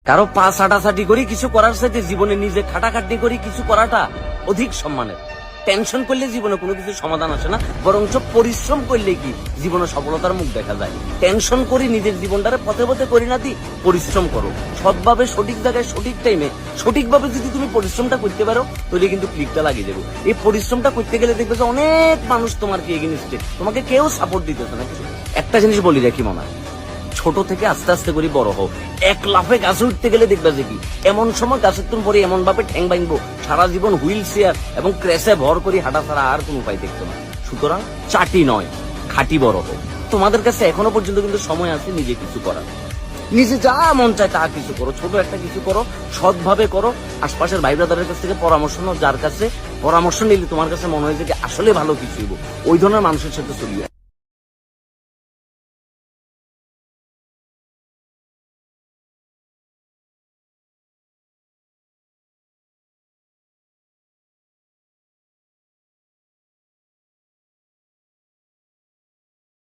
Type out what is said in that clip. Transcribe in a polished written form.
কারো পা ছাটাছাটি করি কিছু করার সাথে জীবনে নিজে খাটাখাটনি করি কিছু করাটা অধিক সম্মানের। টেনশন করলে জীবনে কোনো কিছু সমাধান আসে না, বরঞ্চ পরিশ্রম করলে কি জীবনে সফলতার মুখ দেখা যায়। টেনশন করি নিজের জীবনটারে পথে পথে করি না দি, পরিশ্রম করো সৎভাবে, সঠিক জায়গায়, সঠিক টাইমে, সঠিকভাবে যদি তুমি পরিশ্রমটা করতে পারো তাহলে কিন্তু ক্লিকটা লাগিয়ে দেবো। এই পরিশ্রমটা করতে গেলে দেখবে যে অনেক মানুষ তোমার কি এগেইনস্টে, তোমাকে কেউ সাপোর্ট দিতেছে না। একটা জিনিস বলি রাখি মনে হয়, ছোট থেকে আস্তে আস্তে করে বড় হোক। এক লাফে গাছে উঠতে গেলে দেখবা যে কি এমন সময় গাছের তুমি পরে এমন ভাবে ঠ্যাং ভাঙবো, সারা জীবন হুইল চেয়ার এবং ক্রেসে ভর করে হাঁটা ছাড়া আর কোনো উপায় দেখতো না। সুতরাং চাটি নয়, খাঁটি বড় হোক। তোমাদের কাছে এখনো পর্যন্ত কিন্তু সময় আছে নিজে কিছু করার। নিজে যা মন চায় তা কিছু করো, ছোট একটা কিছু করো, সৎভাবে করো। আশপাশের ভাই ব্রাদারের কাছ থেকে পরামর্শ নাও, যার কাছে পরামর্শ নিলে তোমার কাছে মনে হয় যে আসলে ভালো কিছু হইব, ওই ধরনের মানুষের সাথে চলিও।